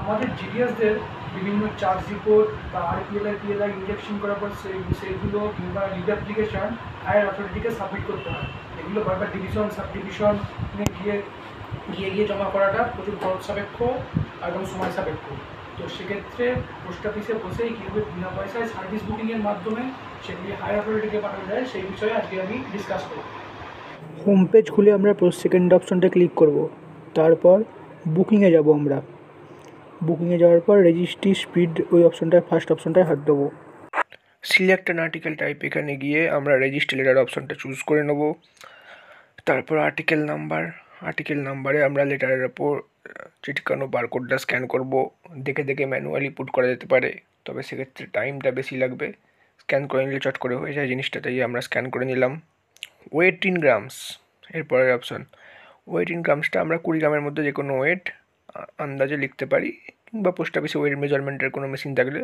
আমাদের জিডিএসদের বিভিন্ন charge report বা আরপিএলআই ইনজেকশন করার পর সেইগুলো কিংবা লিড অ্যাপ্লিকেশন হায়ার অথরিটিকে সাবমিট করতে হয়। এগুলো বারবার ডিভিশন সাব ডিভিশনে গিয়ে জমা করাটা প্রচুর খরচ সাপেক্ষ এবং সময় সাপেক্ষ। তো সেক্ষেত্রে পোস্ট অফিসে বসেই কীভাবে বিনা পয়সায় সার্ভিস বুকিংয়ের মাধ্যমে সেগুলি হায়ার অথরিটিকে পাঠানো যায় সেই বিষয়ে আজকে আমি ডিসকাস করব। হোম পেজ খুলে আমরা সেকেন্ড অপশনটা ক্লিক করব। তারপর বুকিংয়ে যাব। আমরা বুকিংয়ে যাওয়ার পর রেজিস্ট্রি স্পিড ওই অপশনটায় ফার্স্ট অপশনটায় হাত দেবো। সিলেক্ট অ্যান আর্টিকেল টাইপ এখানে গিয়ে আমরা রেজিস্ট্রি লেটার অপশনটা চুজ করে নেব। তারপর আর্টিকেল নাম্বারে আমরা লেটারের ওপর চিটকানো বারকোডটা স্ক্যান করব। দেখে ম্যানুয়ালি পুট করা যেতে পারে, তবে সেক্ষেত্রে টাইমটা বেশি লাগবে। স্ক্যান করে নিলে চট করে হয়ে যায় জিনিসটা, তাই আমরা স্ক্যান করে নিলাম। ওয়েট ইন গ্রামস এরপরের অপশন। ওয়েট ইন গ্রামসটা আমরা 20 গ্রামের মধ্যে যে কোনো ওয়েট আন্দাজে লিখতে পারি, কিংবা পোস্ট অফিসে ওয়েট মেজারমেন্টের কোনো মেশিন থাকলে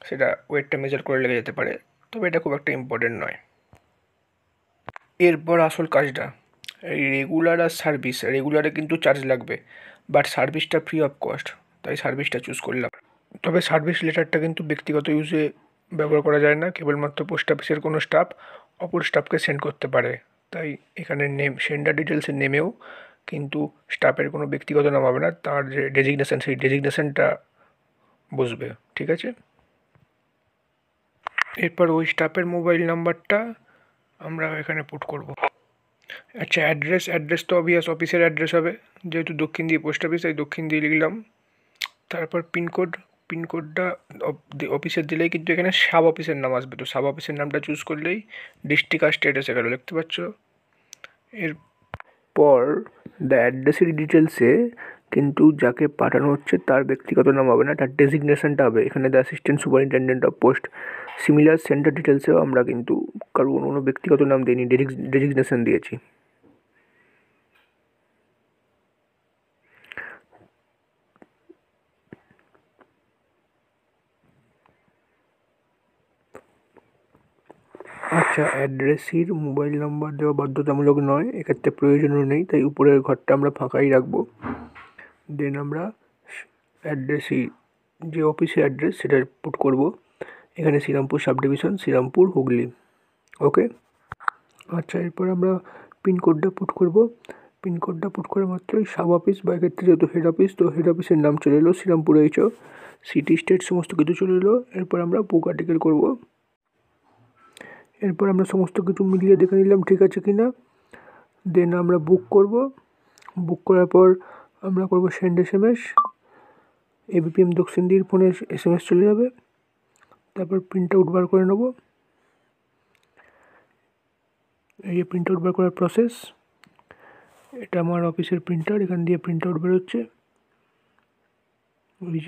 সেটা ওয়েটটা মেজার করে লেগে যেতে পারে, তবে এটা খুব একটা ইম্পর্টেন্ট নয়। এরপর আসল কাজটা, এই রেগুলার আর সার্ভিস। রেগুলারে কিন্তু চার্জ লাগবে, বাট সার্ভিসটা ফ্রি অফ কস্ট, তাই সার্ভিসটা চুজ করলাম। তবে সার্ভিস লেটারটা কিন্তু ব্যক্তিগত ইউজে ব্যবহার করা যায় না, কেবলমাত্র পোস্ট অফিসের কোনো স্টাফ অপর স্টাফকে সেন্ড করতে পারে। তাই এখানে সেন্ডার ডিটেলসের নেমেও কিন্তু স্টাফের কোনো ব্যক্তিগত নাম হবে না, তার যে ডেজিগনেশন সেই ডেজিগনেশনটা বসবে। ঠিক আছে, এরপর ওই স্টাফের মোবাইল নাম্বারটা আমরা এখানে পুট করব। আচ্ছা, অ্যাড্রেস তো অবভিয়াস অফিসের অ্যাড্রেস হবে, যেহেতু দক্ষিণ দিয়ে পোস্ট অফিস তাই দক্ষিণ দিয়ে লিখলাম। তারপর পিনকোডটা অফিসের দিলেই কিন্তু এখানে সাব অফিসের নাম আসবে, তো সাব অফিসের নামটা চুজ করলেই ডিস্ট্রিক্ট আর স্টেট এসে গেল, দেখতে পাচ্ছ। এরপর দ্য অ্যাড্রেসের ডিটেলসে কিন্তু যাকে পাঠানো হচ্ছে তার ব্যক্তিগত নাম হবে না, তার ডেজিগনেশনটা হবে। এখানে the assistant superintendent of post. Similar center ডিটেলসেও আমরা কিন্তু কারো কোনো ব্যক্তিগত নাম দিইনি, ডেজিগনেশন দিয়েছি। আচ্ছা, অ্যাড্রেসের মোবাইল নাম্বার দেওয়া বাধ্যতামূলক নয়, এক্ষেত্রে প্রয়োজনও নেই, তাই উপরের ঘরটা আমরা ফাঁকাই রাখবো। দেন আমরা অ্যাড্রেসই যে অফিসের অ্যাড্রেস সেটা পুট করব। এখানে শ্রীরামপুর সাব ডিভিশন, শ্রীরামপুর, হুগলি। ওকে। আচ্ছা, এরপর আমরা পিনকোডটা পুট করব। পিনকোডটা পুট করা মাত্রই সাব অফিস বা এক্ষেত্রে যেহেতু হেড অফিস, তো হেড অফিসের নাম চলে এলো, শ্রীরামপুর এইচ, সিটি স্টেট সমস্ত কিছু চলে এলো। এরপর আমরা বুক আর্টিকেল করব। এরপর আমরা সমস্ত কিছু মিলিয়ে দেখে নিলাম ঠিক আছে কি না। দেন আমরা বুক করব। বুক করার পর আমরা করব সেন্ড SMS। ABPM দক্ষিণদীর ফোনে SMS চলে যাবে। তারপর প্রিন্ট আউট বার করে নেব। এই যে প্রিন্ট আউট বার করার প্রসেস, এটা আমার অফিসের প্রিন্টার, এখান দিয়ে প্রিন্ট আউট বেরোচ্ছে। ওই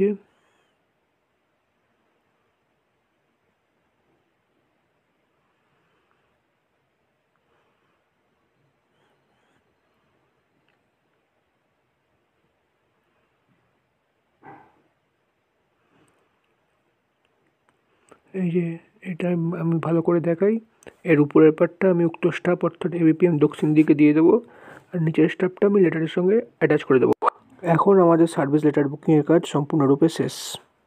যে এটা আমি ভালো করে দেখাই। এর উপরের পার্টটা আমি উক্ত স্টাফ অর্থাৎ ABPM দক্ষিণ দিকে দিয়ে দেবো, আর নিচের স্টাফটা আমি লেটারের সঙ্গে অ্যাটাচ করে দেবো। এখন আমাদের সার্ভিস লেটার বুকিংয়ের কাজ সম্পূর্ণরূপে শেষ।